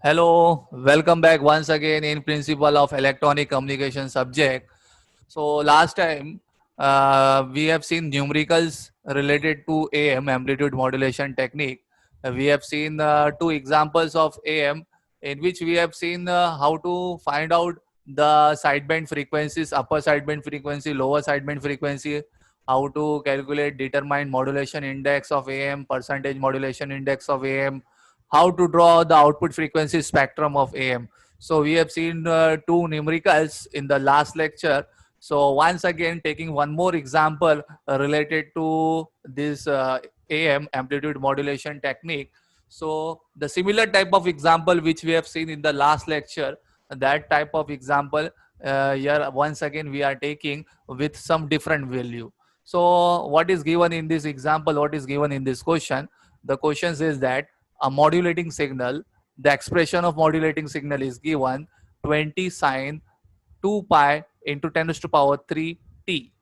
Hello, welcome back once again in Principle of Electronic Communication subject. So last time we have seen numericals related to AM amplitude modulation technique. We have seen two examples of AM in which we have seen how to find out the sideband frequencies, upper sideband frequency, lower sideband frequency, how to calculate determine modulation index of AM, percentage modulation index of AM, how to draw the output frequency spectrum of AM. So we have seen two numericals in the last lecture. So once again, taking one more example related to this AM amplitude modulation technique. So the similar type of example which we have seen in the last lecture, that type of example here once again we are taking with some different value. So what is given in this example? What is given in this question? The question says that a modulating signal, the expression of modulating signal is given 20 sine 2 pi into 10 to the power 3 t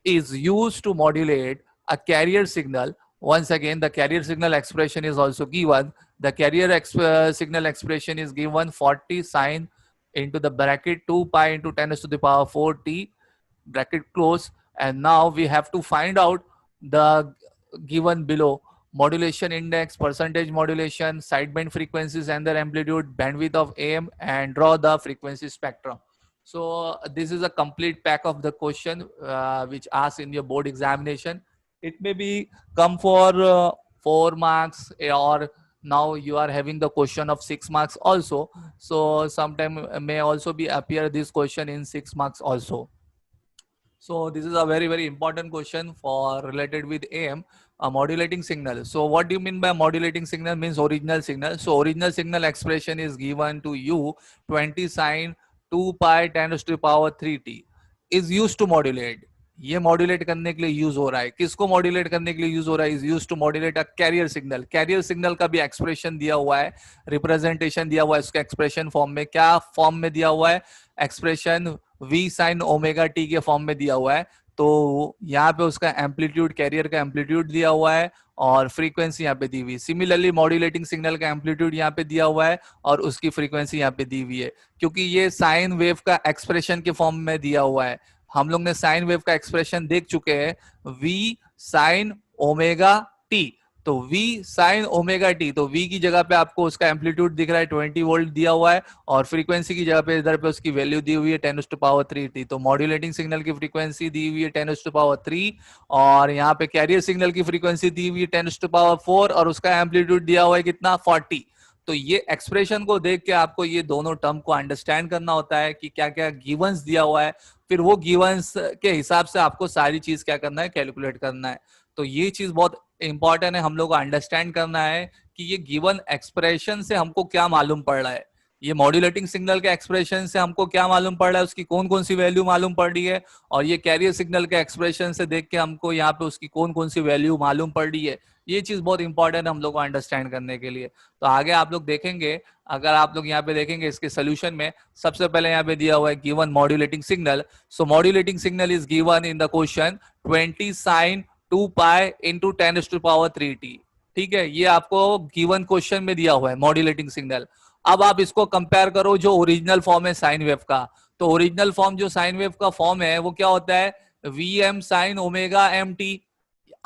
is used to modulate a carrier signal. Once again, the carrier signal expression is also given. The carrier signal expression is given 40 sine into the bracket 2 pi into 10 to the power 4 t bracket close. And now we have to find out the given below modulation index, percentage modulation, sideband frequencies and their amplitude, bandwidth of AM, and draw the frequency spectrum. So this is a complete pack of the question which asked in your board examination. It may be come for 4 marks, or now you are having the question of 6 marks also. So sometime may also be appear this question in 6 marks also. So this is a very important question for related with AM, a modulating signal. So what do you mean by modulating signal? Means original signal. So original signal expression is given to you 20 sine 2 pi 10 to the power 3 t is used to modulate. ये modulate करने के लिए use हो रहा है. किसको modulate करने के लिए यूज हो रहा है? Is use to modulate a carrier signal. Carrier signal का भी एक्सप्रेशन दिया हुआ है, रिप्रेजेंटेशन दिया हुआ है. उसका एक्सप्रेशन फॉर्म में क्या फॉर्म में दिया हुआ है? Expression v sine omega T के फॉर्म में दिया हुआ है. तो यहाँ पे उसका एम्पलीट्यूड, कैरियर का एम्पलीट्यूड दिया हुआ है और फ्रीक्वेंसी यहाँ पे दी हुई. सिमिलरली मॉड्यूलेटिंग सिग्नल का एम्पलीट्यूड यहाँ पे दिया हुआ है और उसकी फ्रीक्वेंसी यहाँ पे दी हुई है. क्योंकि ये साइन वेव का एक्सप्रेशन के फॉर्म में दिया हुआ है. हम लोग ने साइन वेव का एक्सप्रेशन देख चुके हैं, v साइन ओमेगा टी. तो v साइन ओमेगा टी, तो v की जगह पे आपको उसका एम्पलीट्यूड दिख रहा है 20 वोल्ट दिया हुआ है और फ्रीक्वेंसी की जगह पे इधर पे उसकी वैल्यू दी हुई है 10 टू पावर 3 टी. तो मॉड्यूलेटिंग सिग्नल की फ्रीक्वेंसी दी हुई है 10 टू पावर 3 और यहाँ पे कैरियर सिग्नल की फ्रीक्वेंसी दी हुई है 10 टू पावर 4 और उसका एम्पलीट्यूड दिया हुआ है कितना? 40. तो ये एक्सप्रेशन को देख के आपको ये दोनों टर्म को अंडरस्टैंड करना होता है कि क्या क्या गिवंस दिया हुआ है. फिर वो गिवंस के हिसाब से आपको सारी चीज क्या करना है? कैलकुलेट करना है. तो ये चीज बहुत इंपॉर्टेंट है, हम लोग को अंडरस्टैंड करना है कि ये गिवन एक्सप्रेशन से हमको क्या मालूम पड़ रहा है. ये मॉड्यूलेटिंग सिग्नल के एक्सप्रेशन से हमको क्या मालूम पड़ रहा है, उसकी कौन कौन सी वैल्यू मालूम पड़ रही है, और ये कैरियर सिग्नल के एक्सप्रेशन से देख के हमको यहाँ पे उसकी कौन कौन सी वैल्यू मालूम पड़ रही है. ये चीज बहुत इंपॉर्टेंट है हम लोग को अंडरस्टैंड करने के लिए. तो आगे आप लोग देखेंगे, अगर आप लोग यहाँ पे देखेंगे इसके सोल्यूशन में सबसे पहले यहाँ पे दिया हुआ है given modulating signal. So modulating signal is given in the question 20 sine 2 pi into 10 to power 3 t. ठीक है, ये आपको गिवन क्वेश्चन में दिया हुआ है मॉड्यूलेटिंग सिग्नल. अब आप इसको कंपेयर करो जो ओरिजिनल फॉर्म है साइन वेव का. तो ओरिजिनल फॉर्म जो साइन वेव का फॉर्म है वो क्या होता है? V m sine omega m t.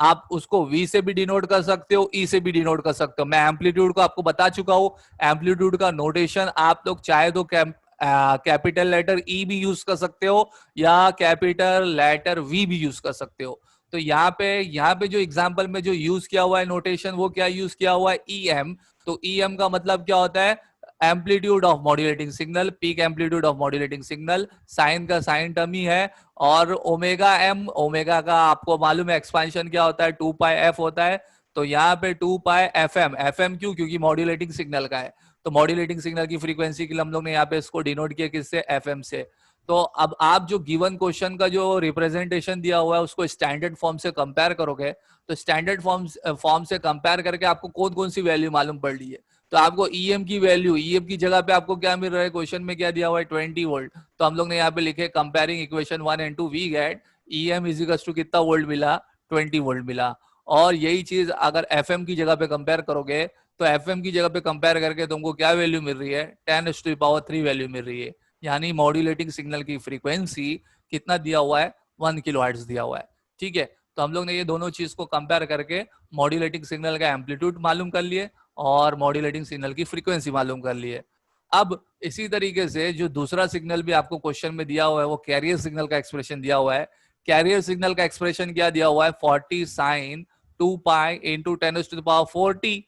आप उसको v से भी डिनोट कर सकते हो, e से भी डिनोट कर सकते हो. मैं एम्पलीट्यूड को आपको बता चुका हूं. एम्पलीट्यूड का नोटेशन आप लोग चाहे तो कैपिटल लेटर e भी यूज कर सकते हो या कैपिटल लेटर v भी यूज कर सकते हो. तो यहाँ पे जो एग्जांपल में जो यूज किया हुआ है नोटेशन, वो क्या यूज किया हुआ है? em. तो em का मतलब क्या होता है? Amplitude of modulating signal, peak amplitude of modulating signal. Sine का साइन टर्म ही है. और ओमेगा एम, ओमेगा का आपको मालूम है एक्सपेंशन क्या होता है? 2 पाई एफ होता है. तो यहाँ पे 2 pi F M. F M क्यों? क्योंकि मॉड्यूलेटिंग सिग्नल का है. तो मॉड्यूलेटिंग सिग्नल की फ्रीक्वेंसी के लिए हम लोग ने यहाँ पे इसको डिनोट किया किससे? एफ एम से. तो अब आप जो गिवन क्वेश्चन का जो रिप्रेजेंटेशन दिया हुआ है उसको स्टैंडर्ड फॉर्म से कंपेयर करोगे, तो स्टैंडर्ड फॉर्म से कंपेयर करके आपको कौन कौन सी वैल्यू मालूम पड़ रही है. तो आपको ईएम की वैल्यू, ईएम की जगह पे आपको क्या मिल रहा है? क्वेश्चन में क्या दिया हुआ है? 20 वोल्ट. तो हम लोग ने यहाँ पे लिखे comparing equation 1 and 2 we get Em is equal to कितना वोल्ट मिला? 20 वोल्ट मिला. और यही चीज अगर एफएम की जगह पे कंपेयर करोगे तो एफएम की जगह पे कंपेयर करके तुमको क्या वैल्यू मिल रही है, 10⁻³ वैल्यू मिल रही है। यानी मॉड्यूलेटिंग सिग्नल की फ्रीक्वेंसी कितना दिया हुआ है, 1 किलोहर्ट्ज दिया हुआ है। ठीक है, तो हम लोग ने ये दोनों चीज को कंपेयर करके मॉड्यूलेटिंग सिग्नल का एम्पलीट्यूड मालूम कर लिए और मॉड्यूलेटिंग सिग्नल की फ्रीक्वेंसी मालूम कर लिए। अब इसी तरीके से जो दूसरा सिग्नल भी आपको क्वेश्चन में दिया हुआ है वो कैरियर सिग्नल का एक्सप्रेशन दिया हुआ है। कैरियर सिग्नल का एक्सप्रेशन क्या दिया हुआ है, 40 साइन 2 पाई इंटू 10⁻⁴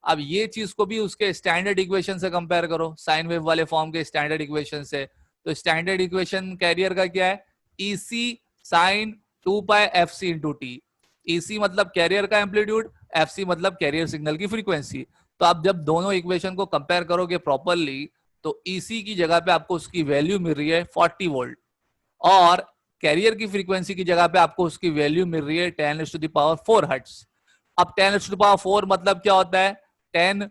अब ये चीज को भी उसके स्टैंडर्ड इक्वेशन से कंपेयर करो, साइन वेव वाले फॉर्म के स्टैंडर्ड इक्वेशन से। तो स्टैंडर्ड इक्वेशन कैरियर का क्या है, EC sine 2 pi F C into T. EC मतलब कैरियर का एम्पलीट्यूड, एफ सी मतलब कैरियर सिग्नल की फ्रीक्वेंसी। तो आप जब दोनों इक्वेशन को कंपेयर करोगे प्रॉपरली तो ईसी की जगह पे आपको उसकी वैल्यू मिल रही है 40 वोल्ट और कैरियर की फ्रीक्वेंसी की जगह पे आपको उसकी वैल्यू मिल रही है 10⁻⁴ हर्ट्ज। अब 10⁻⁴ मतलब क्या होता है, 10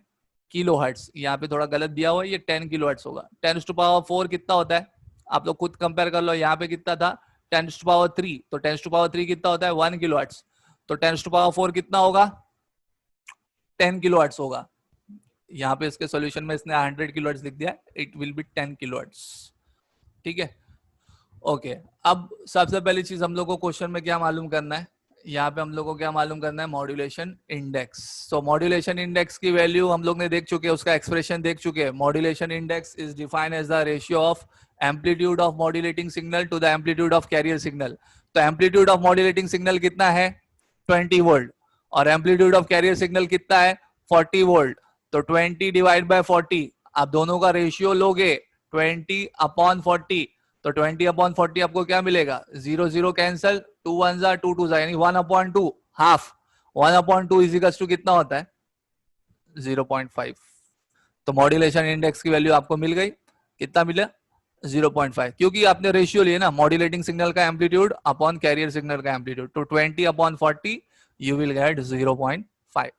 किलो हर्ट्ज। यहाँ पे थोड़ा गलत दिया हुआ है, ये 10 किलो हर्ट्ज होगा। 10⁻⁴ कितना होता है, आप लोग खुद कंपेयर कर लो। यहाँ पे कितना था 10⁻3, तो 10⁻3 कितना होता है 1 किलो हर्ट्ज। तो 10⁻⁴ कितना होगा 10 किलो हर्ट्ज होगा। यहाँ पे इसके सॉल्यूशन में इसने 100 किलो हर्ट्ज लिख दिया, it will be 10 kilo hertz. ठीक है, ओके। अब सबसे पहली चीज हम लोग को क्वेश्चन में क्या मालूम करना है, यहाँ पे हम लोग को क्या मालूम करना है, मॉड्यूलेशन इंडेक्स। सो मॉड्यूलेशन इंडेक्स की वैल्यू हम लोग ने देख चुके हैं, उसका एक्सप्रेशन देख चुके हैं। Modulation index is defined as the ratio of amplitude of modulating signal to the amplitude of carrier signal. तो एम्पलीट्यूड ऑफ मॉड्यूलेटिंग सिग्नल कितना है 20 वोल्ट और एम्पलीट्यूड ऑफ कैरियर सिग्नल कितना है 40 वोल्ट। तो 20 डिवाइड बाय 40, आप दोनों का रेशियो लोगे 20/40, तो 20/40 आपको क्या मिलेगा, 0 0 कैंसल, 2 1 जा 2 2 जा, यानी 1/2 हाफ। 1/2 इजिकल्स टू कितना होता है 0.5। तो मॉड्यूलेशन इंडेक्स की वैल्यू आपको मिल गई, कितना मिला 0.5, क्योंकि आपने रेशियो लिया ना मॉड्यूलेटिंग सिग्नल का एम्पलीट्यूड अपॉन कैरियर सिग्नल का एम्पलीट्यूड। तो 20/40 यू विल गेट 0.5।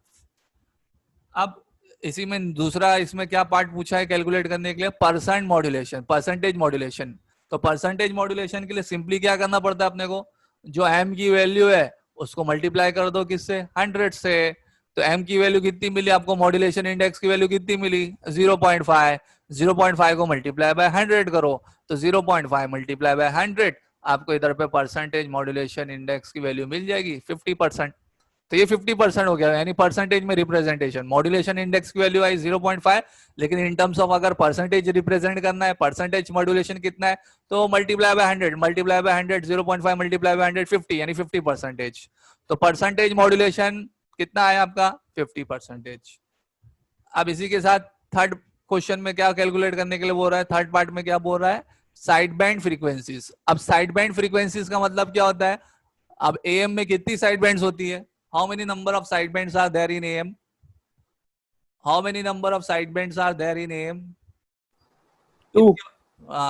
अब इसी में दूसरा इसमें क्या पार्ट पूछा है कैलकुलेट करने के लिए, परसेंट मॉड्यूलेशन, परसेंटेज मॉड्यूलेशन। तो परसेंटेज मॉड्यूलेशन के लिए सिंपली क्या करना पड़ता है अपने को, जो एम की वैल्यू है उसको मल्टीप्लाई कर दो किससे 100 से। तो एम की वैल्यू कितनी मिली आपको, मॉड्यूलेशन इंडेक्स की वैल्यू कितनी मिली 0.5। 0.5 को मल्टीप्लाई बाय 100 करो, तो 0.5 मल्टीप्लाई बाय 100 आपको इधर पे परसेंटेज मॉड्यूलेशन इंडेक्स की वैल्यू मिल जाएगी 50%। तो ये 50% हो गया, यानी परसेंटेज में रिप्रेजेंटेशन। मॉड्यूलेशन इंडेक्स की वैल्यू आई 0.5, लेकिन इन टर्म्स ऑफ अगर परसेंटेज रिप्रेजेंट करना है, परसेंटेज मॉड्यूलेशन कितना है, तो multiply by 100, multiply by 100, 0.5 multiply by 100 50, यानी 50%। तो परसेंटेज मॉड्यूलेशन कितना है आपका 50%। अब इसी के साथ थर्ड क्वेश्चन में क्या कैलकुलेट करने के लिए बोल रहा है, थर्ड पार्ट में क्या बोल रहा है, साइड बैंड फ्रीक्वेंसीज। अब साइड बैंड फ्रीक्वेंसीज का मतलब क्या होता है, अब एएम में कितनी साइड बैंड्स होती है, how many number of side bands are there in AM? How many number of side bands are there in AM? 2।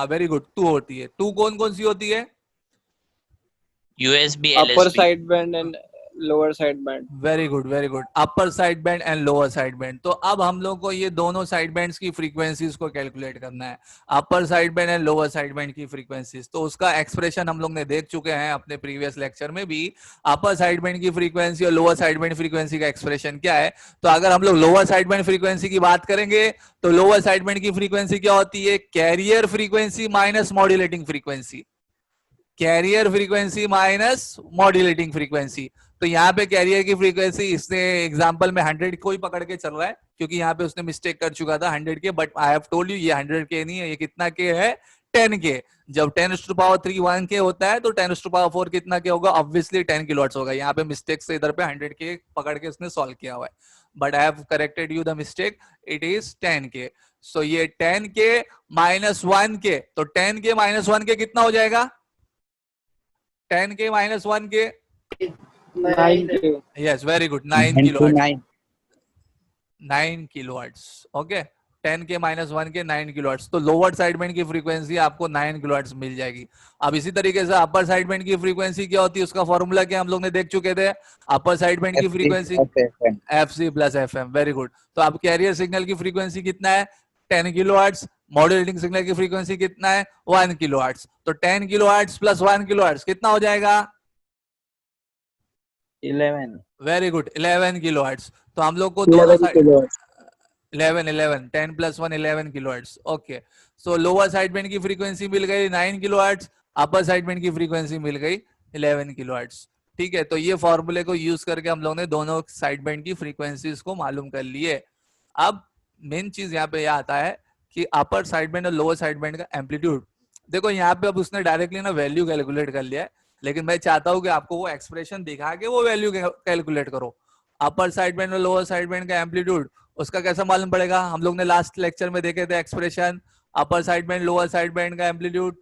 Very good, 2 होती है। 2 कौन कौन सी होती है, USB, upper LSB. side band and lower side band। Very good very good, upper side band and lower side band. तो अब हम लोग को ये दोनों साइड बैंड्स की फ्रीक्वेंसीज को कैलकुलेट करना है, upper side band and lower side band की फ्रीक्वेंसीज। तो उसका एक्सप्रेशन हम लोग ने देख चुके हैं अपने प्रीवियस लेक्चर में भी। अपर साइड बैंड की फ्रीक्वेंसी और लोअर साइड बैंड फ्रीक्वेंसी का एक्सप्रेशन क्या है। तो अगर हम लोग लोअर साइड बैंड फ्रीक्वेंसी की बात करेंगे तो लोअर साइड बैंड की फ्रीक्वेंसी क्या होती है, carrier frequency minus modulating frequency, carrier frequency minus modulating frequency. तो यहाँ पे कैरियर की फ्रीक्वेंसी इसने एग्जांपल में 100 को ही पकड़ के चल रहा है, क्योंकि यहाँ पे उसने मिस्टेक कर चुका था 100 के, but I have told you ये 100 के नहीं है, ये कितना के है 10 के। जब 10⁻³ 1 के होता है तो 10⁻⁴ कितना के होगा, ऑब्वियसली 10 किलोवाट्स होगा। यहाँ पे मिस्टेक से इधर पे 100 के पकड़ के उसने सॉल्व किया हुआ है, but I have corrected you the mistake, it is 10 के। सो ये 10 के माइनस 1 के, तो 10 के माइनस 1 के कितना हो जाएगा, 10 के माइनस 1 के 9 के। Yes very good, 9 kilowatt, 9 kilowatts. Okay, 10 के माइनस 1 के 9 किलोवाट्स। तो लोअर साइड बैंड की फ्रीक्वेंसी आपको 9 किलोवाट्स मिल जाएगी। अब इसी तरीके से अपर साइड बैंड की फ्रीक्वेंसी क्या होती है, उसका फॉर्मूला क्या हम लोग ने देख चुके थे, अपर साइड बैंड की frequency FC plus FM। Very good. तो अब कैरियर सिग्नल की फ्रीक्वेंसी कितना है 10 किलोहर्ट्ज, मॉड्यूलेटिंग सिग्नल की फ्रीक्वेंसी कितना है 1 किलोहर्ट्ज। तो 10 किलोहर्ट्ज प्लस 1 किलोहर्ट्ज कितना हो जाएगा 11। Very good, 11 kilo hertz. तो हम लोग को दोनों 11 side kilohertz. 11 10 plus 1 11 kilo hertz. Okay, सो लोअर साइड बैंड की फ्रीक्वेंसी मिल गई 9 किलो हर्ट्ज, अपर साइड बैंड की फ्रीक्वेंसी मिल गई 11 किलो हर्ट्ज। ठीक है, तो ये फॉर्मूले को यूज करके हम लोग ने दोनों साइड बैंड की फ्रीक्वेंसीज को मालूम कर लिए। अब मेन चीज यहाँ पे यह आता है कि अपर साइड बैंड और लोअर साइड बैंड का एम्पलीट्यूड। देखो यहाँ पे अब उसने डायरेक्टली ना वैल्यू कैलकुलेट कर लिया है, लेकिन मैं चाहता हूँ कि आपको वो एक्सप्रेशन दिखा के वो वैल्यू कैलकुलेट करो। अपर साइड बैंड और लोअर साइड बैंड का एम्पलीट्यूड उसका कैसा मालूम पड़ेगा, हम लोग ने लास्ट लेक्चर में देखे थे एक्सप्रेशन। अपर side band lower side band का एम्पलीट्यूड,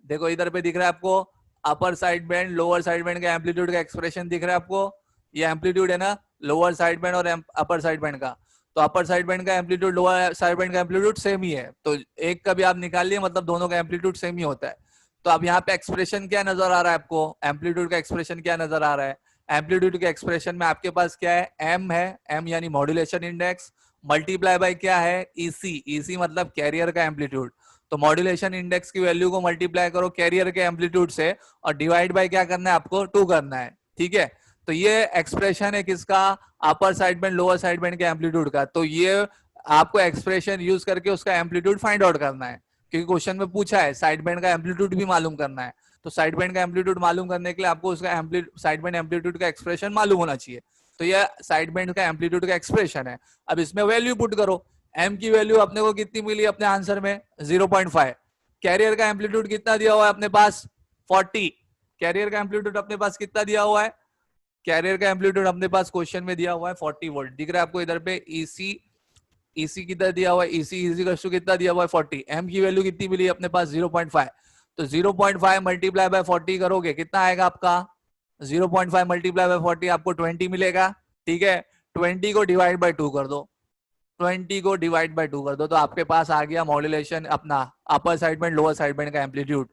देखो इधर पे दिख रहा है आपको, अपर side band lower side band का एम्पलीट्यूड का एक्सप्रेशन दिख रहा है आपको। ये एम्पलीट्यूड है ना लोअर साइड बैंड और अपर साइड बैंड का। तो अपर साइड बैंड का एम्पलीट्यूड लोअर साइड बैंड का एम्पलीट्यूड सेम ही है, तो एक का भी आप निकाल लिए मतलब दोनों का एम्पलीट्यूड सेम ही होता है। तो अब यहाँ पे एक्सप्रेशन क्या नजर आ रहा है आपको, एम्पलीट्यूड का एक्सप्रेशन क्या नजर आ रहा है। एम्पलीट्यूड के एक्सप्रेशन में आपके पास क्या है, एम है, एम यानी मॉड्यूलेशन इंडेक्स, मल्टीप्लाई बाय क्या है, ईसी, ईसी मतलब कैरियर का एम्पलीट्यूड। तो मॉड्यूलेशन इंडेक्स की वैल्यू को मल्टीप्लाई करो कैरियर के एम्पलीट्यूड से और डिवाइड बाय क्या करना है आपको, 2 करना है। ठीक है, तो ये एक्सप्रेशन है किसका, अपर side band lower side band के एम्पलीट्यूड का। तो ये आपको एक्सप्रेशन यूज करके उसका एम्पलीट्यूड फाइंड आउट करना है, क्योंकि क्वेश्चन में पूछा है साइड बैंड का एम्पलीट्यूड भी मालूम करना है। तो साइड बैंड का एम्पलीट्यूड मालूम करने के लिए आपको उसका साइड बैंड एम्पलीट्यूड का एक्सप्रेशन मालूम होना चाहिए। तो ये साइड बैंड का एम्पलीट्यूड का एक्सप्रेशन है। अब इसमें वैल्यू पुट करो, एम की वैल्यू अपने को कितनी मिली अपने आंसर में 0.5। कैरियर का एम्पलीट्यूड कितना दिया हुआ है अपने पास 40। कैरियर का एम्पलीट्यूड अपने पास कितना दिया हुआ है, कैरियर का एम्पलीट्यूड अपने पास क्वेश्चन में दिया हुआ है 40 वोल्ट, दिख रहा है आपको इधर पे। ईसी, ईसी कितना दिया हुआ है, ईसी इजी कितना दिया हुआ है 40। एम की वैल्यू कितनी मिली अपने पास 0.5। तो 0.5 मल्टीप्लाई बाय 40 करोगे कितना आएगा आपका, 0.5 मल्टीप्लाई बाय 40 आपको 20 मिलेगा। ठीक है, 20 को डिवाइड बाय 2 कर दो, 20 को डिवाइड बाय 2 कर दो, तो आपके पास आ गया मॉड्यूलेशन अपना अपर side band lower side band का एम्पलीट्यूड।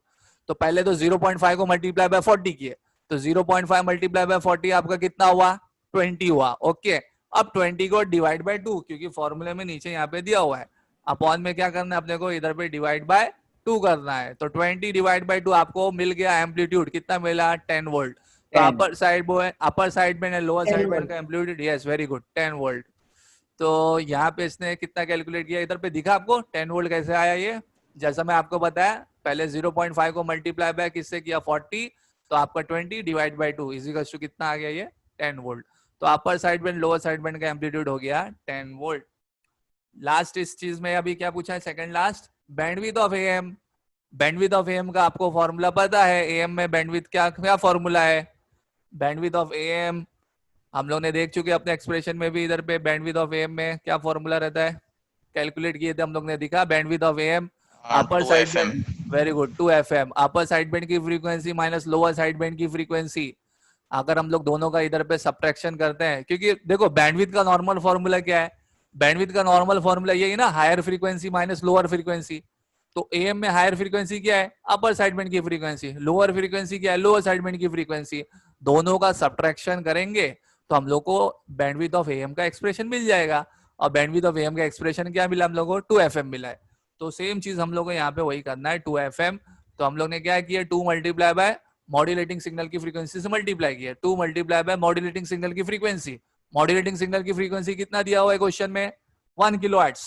तो पहले तो 0.5 को मल्टीप्लाई बाय 40 किए, तो 0.5 मल्टीप्लाई बाय 40 आपका कितना हुआ, 20 हुआ। ओके, अब 20 को डिवाइड बाय 2, क्योंकि फॉर्मूले में नीचे यहाँ पे दिया हुआ है, अपॉन में क्या करना है अपने को, इधर पे डिवाइड बाय 2 करना है। तो 20 डिवाइड बाय 2 आपको मिल गया एम्पलीट्यूड कितना मिला, 10 वोल्ट। तो 10 upper side band lower 10 side band volt. का amplitude, yes very good, 10 volt. तो यहाँ पे इसने कितना कैलकुलेट किया, इधर पे दिखा आपको 10 वोल्ट कैसे आया ये, जैसा मैं आपको बताया पहले 0.5 को मल्टीप्लाई बाय किससे किया 40, तो आपका 20 डिवाइड बाय 2 इजिकल्स टू कितना आ गया ये 10 वोल्ट। तो upper side band lower side band का एम्पलीट्यूड हो गया 10 वोल्ट। लास्ट इस चीज में अभी क्या पूछा है, second last, bandwidth of am. Bandwidth of AM का आपको फॉर्मूला पता है, एएम में बैंडविड्थ क्या क्या फॉर्मूला है, बैंडविड्थ ऑफ एएम हम लोग ने देख चुके अपने एक्सप्रेशन में भी, इधर पे बैंडविड्थ ऑफ एएम में क्या फॉर्मूला रहता है, कैलकुलेट किए थे हम लोग ने, दिखा bandwidth of AM upper to side F band, M very good 2 FM, upper side band की frequency minus lower side band की फ्रीक्वेंसी। अगर हम लोग दोनों का इधर पे सब्ट्रैक्शन करते हैं, क्योंकि देखो बैंडविड्थ का नॉर्मल फॉर्मूला क्या है, बैंडविड्थ का नॉर्मल फॉर्मूला यही ना, higher frequency minus lower frequency. तो एएम में हायर फ्रीक्वेंसी क्या है, अपर साइड बैंड की फ्रीक्वेंसी, लोअर फ्रीक्वेंसी क्या है, लोअर साइड बैंड की फ्रीक्वेंसी। दोनों का सब्ट्रैक्शन करेंगे तो हम लोग को बैंडविड्थ ऑफ एएम का एक्सप्रेशन मिल जाएगा। और बैंडविड्थ ऑफ एएम का एक्सप्रेशन क्या मिला हम लोग को, 2 FM मिला है। तो सेम चीज हम लोग को यहाँ पे वही करना है 2 FM। तो हम लोग ने क्या किया, 2 मल्टीप्लाई बाय मॉड्यूलेटिंग सिग्नल की फ्रीक्वेंसी से मल्टीप्लाई किया, 2 मल्टीप्लाई बाय मॉड्यूलेटिंग सिग्नल की फ्रीक्वेंसी। मॉड्यूलेटिंग सिग्नल की फ्रीक्वेंसी कितना दिया हुआ है क्वेश्चन में, 1 किलोहर्ट्ज।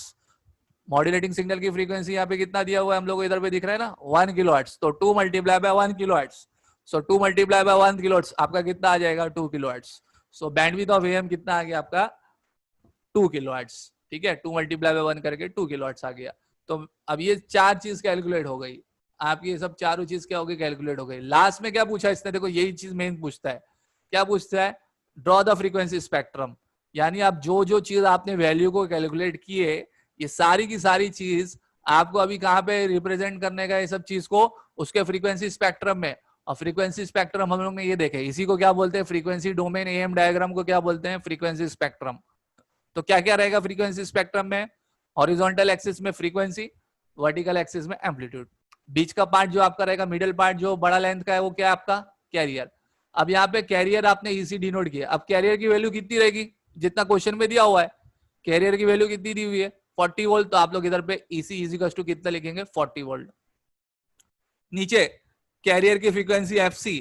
मॉड्यूलेटिंग सिग्नल की फ्रीक्वेंसी यहाँ पे कितना दिया हुआ है हम लोग को, इधर पे दिख रहा है ना 1 किलोहर्ट्ज। तो 2 multiply by 1 kilohertz, so 2 multiply by 1 kilohertz आपका कितना आ जाएगा, 2 kilohertz. So bandwidth of am कितना आ गया आपका, 2 किलोहर्ट्ज। ठीक है, 2 मल्टीप्लाई बाय 1 करके 2 किलोहर्ट्ज आ गया। तो अब ये चार चीज कैलकुलेट हो गई आपकी, ये सब चारों चीज क्या हो गई, कैलकुलेट हो गई। लास्ट में क्या पूछा इसने, देखो यही चीज मेन पूछता है, क्या पूछता है, ड्रॉ द फ्रीक्वेंसी स्पेक्ट्रम। यानी आप जो जो चीज आपने वैल्यू को कैलकुलेट किए, ये सारी की सारी चीज आपको अभी कहाँ पे रिप्रेजेंट करने का, ये सब चीज को उसके फ्रीक्वेंसी स्पेक्ट्रम में। और फ्रीक्वेंसी स्पेक्ट्रम हम लोग ने ये देखे, इसी को क्या बोलते हैं, फ्रीक्वेंसी डोमेन एएम डायग्राम को क्या बोलते हैं, फ्रीक्वेंसी स्पेक्ट्रम। तो क्या क्या रहेगा फ्रीक्वेंसी स्पेक्ट्रम में, हॉरिजॉन्टल एक्सिस में फ्रीक्वेंसी, वर्टिकल एक्सिस में एम्पलीट्यूड, बीच का पार्ट जो आपका रहेगा, मिडिल पार्ट जो बड़ा लेंथ का है वो क्या है आपका, कैरियर। अब यहाँ पे कैरियर आपने ईसी डिनोट किया, अब कैरियर की वैल्यू कितनी रहेगी, जितना क्वेश्चन में दिया हुआ है, कैरियर की वैल्यू कितनी दी हुई है 40 वोल्ट। तो आप लोग इधर पे ईसी इजिकल्स टू कितना लिखेंगे, 40 वोल्ट। नीचे कैरियर की फ्रीक्वेंसी एफसी,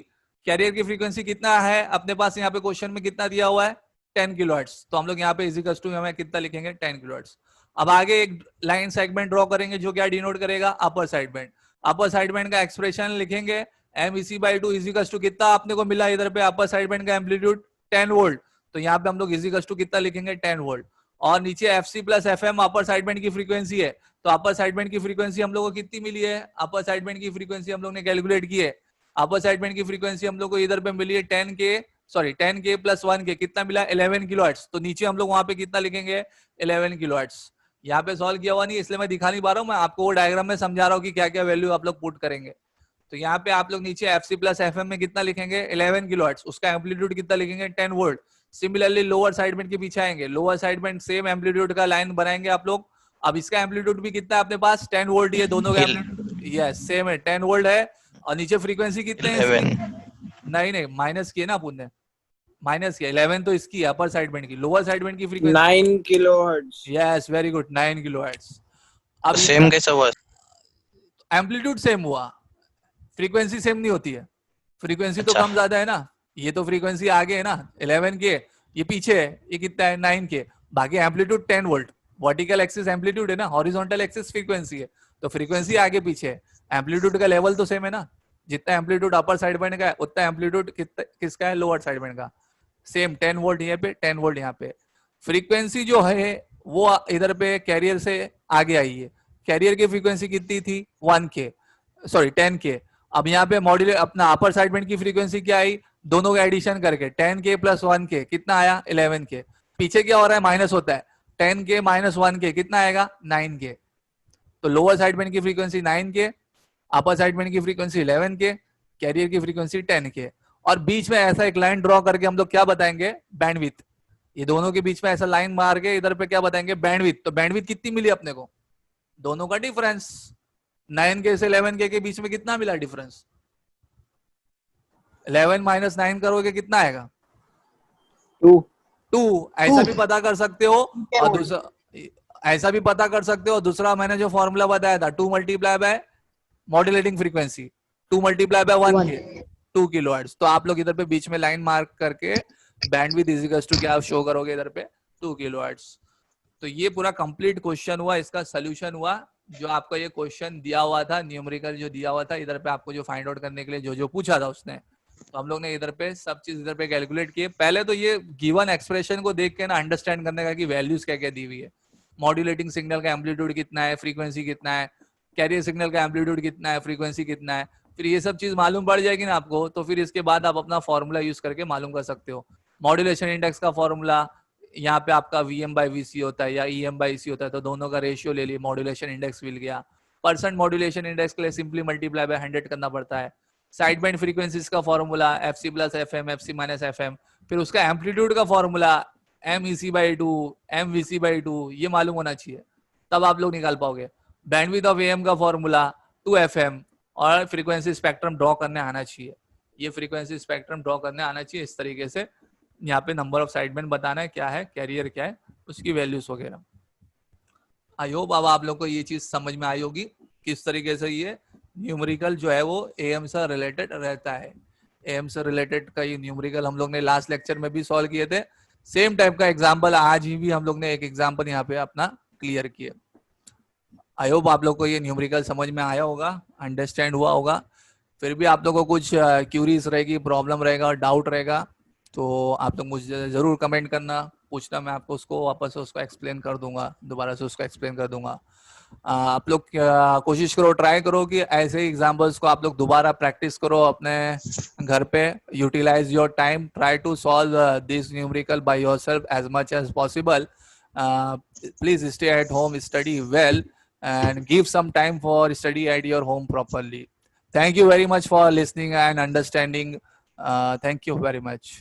कैरियर की फ्रीक्वेंसी कितना है अपने पास, यहाँ पे क्वेश्चन में कितना दिया हुआ है 10 किलोहर्ट्ज, तो हम लोग यहाँ पे इजिकल्स टू में कितना लिखेंगे 10 किलोहर्ट्ज। अब आगे एक लाइन सेगमेंट ड्रॉ करेंगे जो क्या डिनोट करेगा अपर साइड बैंड। अपर साइड बैंड का एक्सप्रेशन लिखेंगे एम इसी बाई टू इजिकल्स टू कितना आपने को मिला इधर पे अपर साइड बैंड का एम्पलीट्यूड 10 वोल्ट, तो यहाँ पे हम लोग इजिकल्स टू कितना लिखेंगे 10 वोल्ट। और नीचे f c plus f m upper side band की फ्रीक्वेंसी है, तो अपर साइड बैंड की फ्रीक्वेंसी हम लोग को कितनी मिली है, अपर साइड बैंड की फ्रीक्वेंसी हम लोग ने कैलकुलेट की है। अपर साइड बैंड की फ्रीक्वेंसी हम लोग को इधर पे मिली है 10 के प्लस 1 के कितना मिला 11 किलोहर्ट्ज, तो नीचे हम लोग वहां पे कितना लिखेंगे 11 किलोहर्ट्ज। यहाँ पे सॉल्व किया हुआ नहीं इसलिए मैं दिखा नहीं पा रहा हूँ, मैं आपको वो डायग्राम में समझा रहा हूँ कि क्या क्या वैल्यू आप लोग पुट करेंगे। तो यहाँ पे आप लोग नीचे f c plus f m में कितना लिखेंगे 11 किलोहर्ट्ज, उसका एम्पलीट्यूड कितना लिखेंगे 10 volt. Similarly lower side band के पीछे आएंगे, lower side band same amplitude का लाइन बनाएंगे आप लोग। अब इसका एम्पलीट्यूड भी कितना है अपने पास 10 वोल्ट ही है, दोनों का एम्पलीट्यूड यस सेम है 10 वोल्ट है। और नीचे फ्रीक्वेंसी कितने हैं 11 नहीं माइनस किए ना अपन ने, माइनस किया 11 तो इसकी अपर साइड बैंड की, लोअर साइड बैंड की frequency 9 kilohertz. Yes very good 9 kilohertz. अब सेम कैसा हुआ? एम्पलीट्यूड सेम हुआ, फ्रीक्वेंसी सेम नहीं होती है, फ्रीक्वेंसी तो अच्छा। कम ज्यादा है ना, ये तो फ्रीक्वेंसी आगे है ना 11 के, ये पीछे है, ये कितना है 9 के, बाकी amplitude 10 volt. Vertical axis amplitude है ना, हॉरिजॉन्टल एक्सिस फ्रीक्वेंसी है, तो फ्रीक्वेंसी आगे पीछे है, एम्पलीट्यूड का लेवल तो सेम है ना, जितना एम्पलीट्यूड अपर साइड बैंड का है उतना एम्पलीट्यूड किसका है लोअर साइड बैंड का, सेम 10 वोल्ट यहाँ पे 10 वोल्ट यहाँ पे। फ्रीक्वेंसी जो है वो इधर पे कैरियर से आगे आई है, कैरियर की फ्रीक्वेंसी कितनी थी 1 के सॉरी 10 के। अब यहाँ पे मॉड्यूल अपना अपर साइड बैंड की फ्रीक्वेंसी क्या आई, दोनों का एडिशन करके 10 के प्लस 1 के कितना आया 11 के। पीछे क्या हो रहा है माइनस होता है, 10 के माइनस 1 के कितना आएगा 9 के। तो लोअर साइड बैंड की फ्रीक्वेंसी 9 के, अपर साइड बैंड की फ्रीक्वेंसी 11 के, कैरियर की फ्रीक्वेंसी 10 के। और बीच में ऐसा एक लाइन ड्रॉ करके हम लोग क्या बताएंगे बैंडविड्थ, ये दोनों के बीच में ऐसा लाइन मार के इधर पे क्या बताएंगे बैंडविड्थ। तो बैंडविड्थ कितनी मिली अपने को, दोनों का डिफरेंस 9 के से 11 के बीच में कितना मिला डिफरेंस, 11 माइनस 9 करोगे कितना आएगा 2। ऐसा भी पता कर सकते हो और दूसरा ऐसा भी पता कर सकते हो, दूसरा मैंने जो फॉर्मूला बताया था 2 multiply by modulating frequency 2 multiply by 1 के 2 किलोहर्ट्ज। तो आप लोग इधर पे बीच में लाइन मार्क करके बैंडविड्थ इज इक्वल्स टू क्या शो करोगे इधर पे 2 किलोहर्ट्ज। तो ये पूरा कंप्लीट क्वेश्चन हुआ, इसका सोल्यूशन हुआ, जो आपको ये क्वेश्चन दिया हुआ था न्यूमेरिकल जो दिया हुआ था इधर पे आपको जो फाइंड आउट करने के लिए जो जो पूछा था उसने, तो हम लोग ने इधर पे सब चीज इधर पे कैलकुलेट किए। पहले तो ये गिवन एक्सप्रेशन को देख के ना अंडरस्टैंड करने का कि वैल्यूज क्या क्या दी हुई है, मॉड्यूलेटिंग सिग्नल का एम्पलीट्यूड कितना है, फ्रीक्वेंसी कितना है, कैरियर सिग्नल का एम्पलीट्यूड कितना है, फ्रीक्वेंसी कितना है, फिर ये सब चीज मालूम पड़ जाएगी ना आपको, तो फिर इसके बाद आप अपना फॉर्मूला यूज करके मालूम कर सकते हो। मॉड्यूलेशन इंडेक्स का फॉर्मूला यहाँ पे आपका VM बाई VC होता है या EM बाई EC होता है, तो दोनों का रेशियो ले लिए, मॉड्यूलेशन इंडेक्स मिल गया। परसेंट मॉड्यूलेशन इंडेक्स के लिए सिंपली मल्टीप्लाई बाय 100 करना पड़ता है। साइड बैंड फ्रीक्वेंसीज का formula FC plus FM, FC minus FM, फिर उसका एम्पलीट्यूड का formula MEC by 2, MVC by 2, ये मालूम होना चाहिए, तब आप लोग निकाल पाओगे। बैंडविड्थ ऑफ AM का फॉर्मूला 2FM, और फ्रीक्वेंसी स्पेक्ट्रम ड्रॉ करने आना चाहिए, ये फ्रीक्वेंसी स्पेक्ट्रम ड्रॉ करने आना चाहिए इस तरीके से। यहाँ पे नंबर ऑफ साइड बैंड बताना है क्या है, कैरियर क्या है, उसकी वैल्यूज वगैरह। आई होप अब आप लोग को ये चीज समझ में आई होगी किस तरीके से ये न्यूमेरिकल जो है वो AM से रिलेटेड रहता है। AM से रिलेटेड का ये न्यूमेरिकल हम लोग ने लास्ट लेक्चर में भी सॉल्व किए थे, सेम टाइप का एग्जाम्पल आज ही भी हम लोग ने एक एग्जाम्पल यहाँ पे अपना क्लियर किया। आई होप आप लोग को ये न्यूमेरिकल समझ में आया होगा, अंडरस्टैंड हुआ होगा। फिर भी आप लोगों को कुछ क्यूरीज रहेगी, प्रॉब्लम रहेगा, डाउट रहेगा, तो आप लोग मुझे जरूर कमेंट करना, पूछना, मैं आपको उसको वापस से उसको एक्सप्लेन कर दूंगा, दोबारा से उसको एक्सप्लेन कर दूंगा। आप लोग कोशिश करो, ट्राई करो कि ऐसे एग्जांपल्स को आप लोग दोबारा प्रैक्टिस करो अपने घर पे, utilize your time, try to solve this numerical by yourself as much as possible. Please stay at home, study well, and give some time for study at your home properly. Thank you very much for listening and understanding. Thank you very much.